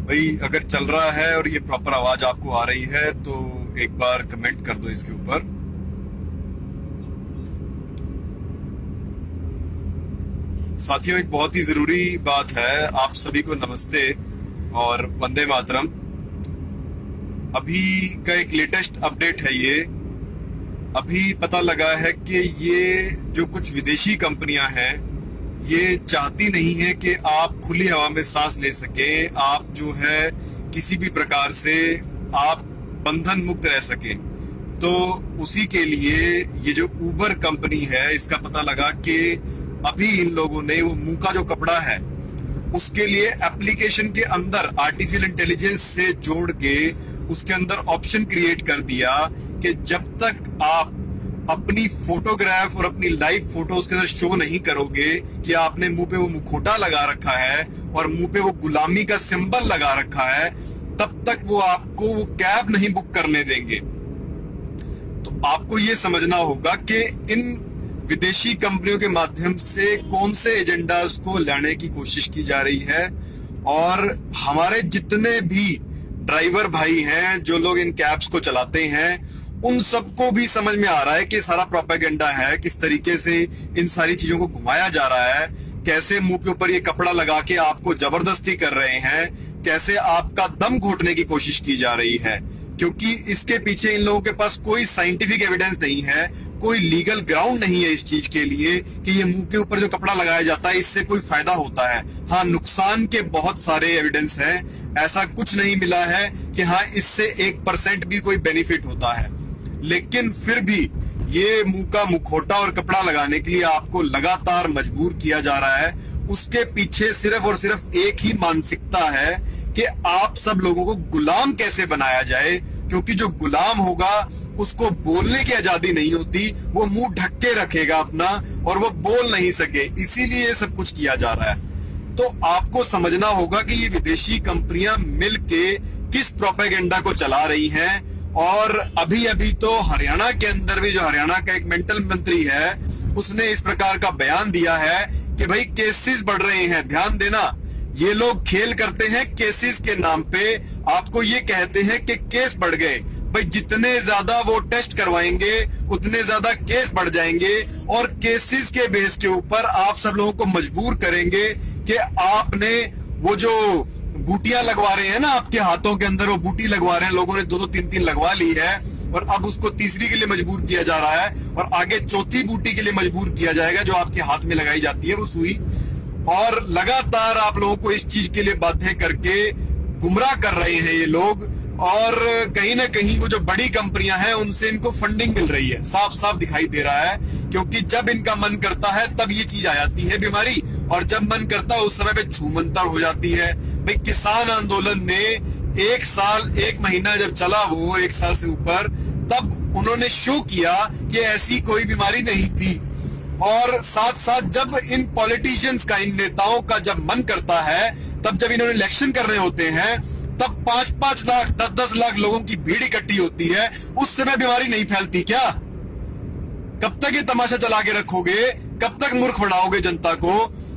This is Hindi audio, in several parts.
भाई अगर चल रहा है और ये प्रॉपर आवाज आपको आ रही है तो एक बार कमेंट कर दो इसके ऊपर। साथियों, एक बहुत ही जरूरी बात है। आप सभी को नमस्ते और वंदे मातरम। अभी का एक लेटेस्ट अपडेट है ये। अभी पता लगा है कि ये जो कुछ विदेशी कंपनियां हैं ये चाहती नहीं है कि आप खुली हवा में सांस ले सके, आप जो है किसी भी प्रकार से आप बंधन मुक्त रह सके। तो उसी के लिए ये जो उबर कंपनी है, इसका पता लगा कि अभी इन लोगों ने वो मुंह का जो कपड़ा है उसके लिए एप्लीकेशन के अंदर आर्टिफिशियल इंटेलिजेंस से जोड़ के उसके अंदर ऑप्शन क्रिएट कर दिया कि जब तक आप अपनी फोटोग्राफ और अपनी लाइव फोटो उसके अंदर शो नहीं करोगे कि आपने मुंह पे वो मुखौटा लगा रखा है और मुंह पे वो गुलामी का सिंबल लगा रखा है, तब तक वो आपको वो कैब नहीं बुक करने देंगे। तो आपको ये समझना होगा कि इन विदेशी कंपनियों के माध्यम से कौन से एजेंडास को लाने की कोशिश की जा रही है। और हमारे जितने भी ड्राइवर भाई हैं, जो लोग इन कैब्स को चलाते हैं, उन सबको भी समझ में आ रहा है कि सारा प्रोपेगेंडा है, किस तरीके से इन सारी चीजों को घुमाया जा रहा है, कैसे मुंह के ऊपर ये कपड़ा लगा के आपको जबरदस्ती कर रहे हैं, कैसे आपका दम घोटने की कोशिश की जा रही है। क्योंकि इसके पीछे इन लोगों के पास कोई साइंटिफिक एविडेंस नहीं है, कोई लीगल ग्राउंड नहीं है इस चीज के लिए कि ये मुंह के ऊपर जो कपड़ा लगाया जाता है इससे कोई फायदा होता है। हाँ, नुकसान के बहुत सारे एविडेंस हैं। ऐसा कुछ नहीं मिला है कि हाँ इससे 1% भी कोई बेनिफिट होता है। लेकिन फिर भी ये मुंह का मुखौटा और कपड़ा लगाने के लिए आपको लगातार मजबूर किया जा रहा है। उसके पीछे सिर्फ और सिर्फ एक ही मानसिकता है कि आप सब लोगों को गुलाम कैसे बनाया जाए, क्योंकि जो गुलाम होगा उसको बोलने की आजादी नहीं होती, वो मुंह ढक के रखेगा अपना और वो बोल नहीं सके, इसीलिए ये सब कुछ किया जा रहा है। तो आपको समझना होगा कि ये विदेशी कंपनियां मिलके किस प्रोपेगेंडा को चला रही हैं। और अभी अभी तो हरियाणा के अंदर भी, जो हरियाणा का एक मेंटल मंत्री है, उसने इस प्रकार का बयान दिया है कि भाई केसेस बढ़ रहे हैं, ध्यान देना। ये लोग खेल करते हैं केसेस के नाम पे, आपको ये कहते हैं कि केस बढ़ गए। भाई जितने ज्यादा वो टेस्ट करवाएंगे उतने ज्यादा केस बढ़ जाएंगे और केसेस के बेस के ऊपर आप सब लोगों को मजबूर करेंगे कि आपने वो जो बूटियां लगवा रहे हैं ना आपके हाथों के अंदर, वो बूटी लगवा रहे हैं, लोगों ने 2-2 3-3 लगवा ली है और अब उसको तीसरी के लिए मजबूर किया जा रहा है और आगे चौथी बूटी के लिए मजबूर किया जाएगा, जो आपके हाथ में लगाई जाती है वो सुई। और लगातार आप लोगों को इस चीज के लिए बाध्य करके गुमराह कर रहे हैं ये लोग। और कहीं ना कहीं वो जो बड़ी कंपनियां हैं उनसे इनको फंडिंग मिल रही है, साफ साफ दिखाई दे रहा है। क्योंकि जब इनका मन करता है तब ये चीज आ जाती है बीमारी, और जब मन करता है उस समय पे छूमंतर हो जाती है। भाई किसान आंदोलन ने 1 साल 1 महीना जब चला, वो 1 साल से ऊपर, तब उन्होंने शो किया कि ऐसी कोई बीमारी नहीं थी। और साथ साथ जब इन पॉलिटिशियंस का, इन नेताओं का जब मन करता है, तब जब इन्होंने इलेक्शन करने होते हैं, तब 5-5 लाख 10-10 लाख लोगों की भीड़ इकट्ठी होती है, उस समय बीमारी नहीं फैलती क्या? कब तक ये तमाशा चला के रखोगे? कब तक मूर्ख बनाओगे जनता को?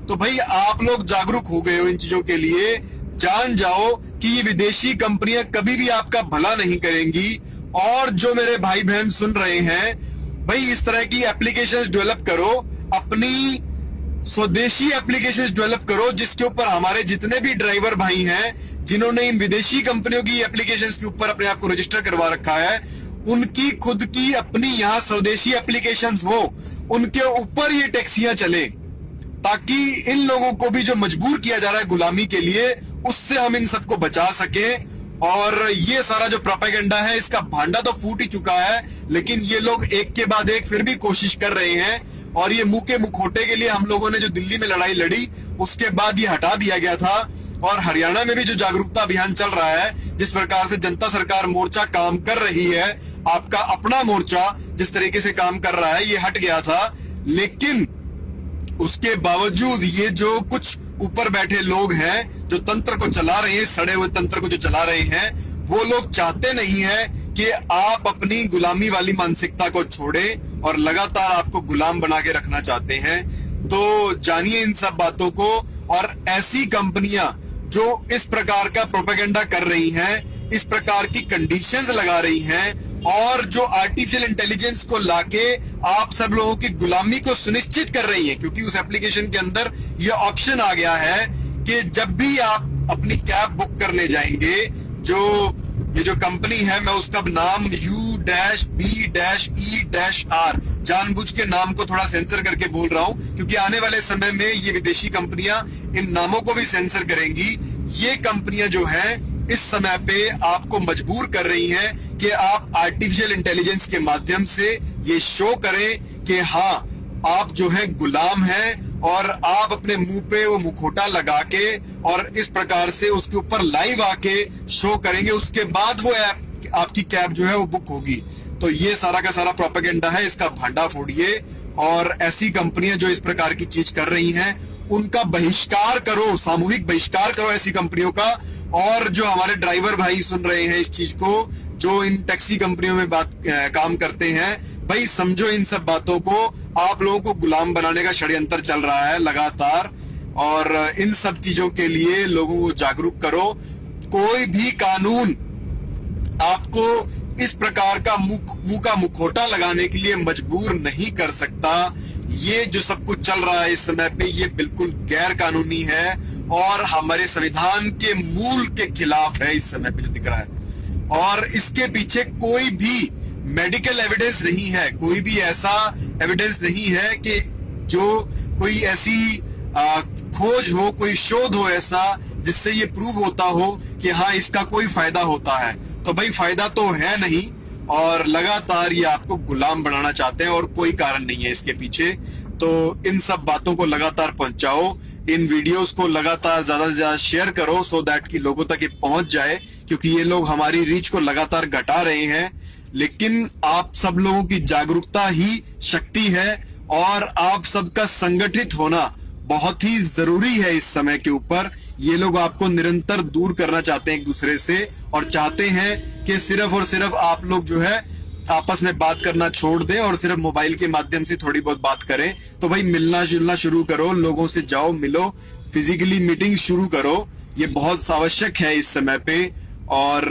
तो भाई आप लोग जागरूक हो गए हो इन चीजों के लिए। जान जाओ कि ये विदेशी कंपनियां कभी भी आपका भला नहीं करेंगी। और जो मेरे भाई बहन सुन रहे हैं, भाई इस तरह की एप्लीकेशंस डेवलप करो, अपनी स्वदेशी एप्लीकेशंस डेवलप करो, जिसके ऊपर हमारे जितने भी ड्राइवर भाई हैं जिन्होंने इन विदेशी कंपनियों की एप्लीकेशंस के ऊपर अपने आप को रजिस्टर करवा रखा है, उनकी खुद की अपनी यहाँ स्वदेशी एप्लीकेशंस हो, उनके ऊपर ये टैक्सियां चले, ताकि इन लोगों को भी जो मजबूर किया जा रहा है गुलामी के लिए, उससे हम इन सबको बचा सके। और ये सारा जो प्रोपेगेंडा है इसका भांडा तो फूट ही चुका है, लेकिन ये लोग एक के बाद एक फिर भी कोशिश कर रहे हैं। और ये मुंह के मुखौटे के लिए हम लोगों ने जो दिल्ली में लड़ाई लड़ी, उसके बाद ये हटा दिया गया था। और हरियाणा में भी जो जागरूकता अभियान चल रहा है, जिस प्रकार से जनता सरकार मोर्चा काम कर रही है, आपका अपना मोर्चा जिस तरीके से काम कर रहा है, ये हट गया था। लेकिन उसके बावजूद ये जो कुछ ऊपर बैठे लोग हैं जो तंत्र को चला रहे हैं, सड़े हुए तंत्र को जो चला रहे हैं, वो लोग चाहते नहीं है कि आप अपनी गुलामी वाली मानसिकता को छोड़ें और लगातार आपको गुलाम बना के रखना चाहते हैं। तो जानिए इन सब बातों को। और ऐसी कंपनियां जो इस प्रकार का प्रोपेगेंडा कर रही हैं, इस प्रकार की कंडीशंस लगा रही हैं और जो आर्टिफिशियल इंटेलिजेंस को लाके आप सब लोगों की गुलामी को सुनिश्चित कर रही हैं, क्योंकि उस एप्लीकेशन के अंदर ये ऑप्शन आ गया है कि जब भी आप अपनी कैब बुक करने जाएंगे, ये जो कंपनी है, मैं उसका नाम U-B-E-R जानबूझ के नाम को थोड़ा सेंसर करके बोल रहा हूं, क्योंकि आने वाले समय में ये विदेशी कंपनियां इन नामों को भी सेंसर करेंगी। ये कंपनियां जो हैं इस समय पे आपको मजबूर कर रही हैं कि आप आर्टिफिशियल इंटेलिजेंस के माध्यम से ये शो करें कि हाँ, आप जो है गुलाम हैं और आप अपने मुंह पे वो मुखौटा लगा के और इस प्रकार से उसके ऊपर लाइव आके शो करेंगे, उसके बाद वो ऐप आपकी कैब जो है वो बुक होगी। तो ये सारा का सारा प्रोपेगेंडा है, इसका भांडा फोड़िए और ऐसी कंपनियां जो इस प्रकार की चीज कर रही हैं उनका बहिष्कार करो, सामूहिक बहिष्कार करो ऐसी कंपनियों का। और जो हमारे ड्राइवर भाई सुन रहे हैं इस चीज को, जो इन टैक्सी कंपनियों में काम करते हैं, भाई समझो इन सब बातों को, आप लोगों को गुलाम बनाने का षड्यंत्र चल रहा है लगातार, और इन सब चीजों के लिए लोगों को जागरूक करो। कोई भी कानून आपको इस प्रकार का मुंह का मुखौटा लगाने के लिए मजबूर नहीं कर सकता। ये जो सब कुछ चल रहा है इस समय पे, ये बिल्कुल गैर कानूनी है और हमारे संविधान के मूल के खिलाफ है इस समय पे जो दिख रहा है। और इसके पीछे कोई भी मेडिकल एविडेंस नहीं है, कोई भी ऐसा एविडेंस नहीं है कि जो कोई ऐसी खोज हो, कोई शोध हो ऐसा जिससे ये प्रूव होता हो कि हाँ इसका कोई फायदा होता है। तो भाई फायदा तो है नहीं, और लगातार ये आपको गुलाम बनाना चाहते हैं और कोई कारण नहीं है इसके पीछे। तो इन सब बातों को लगातार पहुंचाओ, इन वीडियोस को लगातार ज्यादा से ज्यादा शेयर करो सो दैट कि लोगों तक ये पहुंच जाए, क्योंकि ये लोग हमारी रीच को लगातार घटा रहे हैं। लेकिन आप सब लोगों की जागरूकता ही शक्ति है और आप सबका संगठित होना बहुत ही जरूरी है इस समय के ऊपर। ये लोग आपको निरंतर दूर करना चाहते हैं एक दूसरे से और चाहते हैं कि सिर्फ और सिर्फ आप लोग जो है आपस में बात करना छोड़ दें और सिर्फ मोबाइल के माध्यम से थोड़ी बहुत बात करें। तो भाई मिलना जुलना शुरू करो, लोगों से जाओ, मिलो, फिजिकली मीटिंग शुरू करो। ये बहुत आवश्यक है इस समय पे। और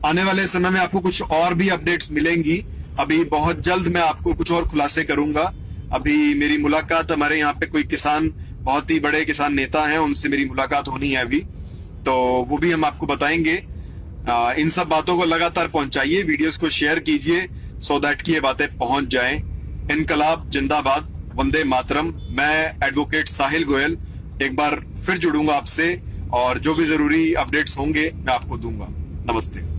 आने वाले समय में आपको कुछ और भी अपडेट्स मिलेंगी। अभी बहुत जल्द मैं आपको कुछ और खुलासे करूंगा। अभी मेरी मुलाकात, हमारे यहाँ पे कोई किसान, बहुत ही बड़े किसान नेता हैं, उनसे मेरी मुलाकात होनी है अभी, तो वो भी हम आपको बताएंगे। इन सब बातों को लगातार पहुंचाइए, वीडियोस को शेयर कीजिए सो दैट कि ये बातें पहुंच जाएं। इनकलाब जिंदाबाद, वंदे मातरम। मैं एडवोकेट साहिल गोयल एक बार फिर जुड़ूंगा आपसे और जो भी जरूरी अपडेट्स होंगे मैं आपको दूंगा। नमस्ते।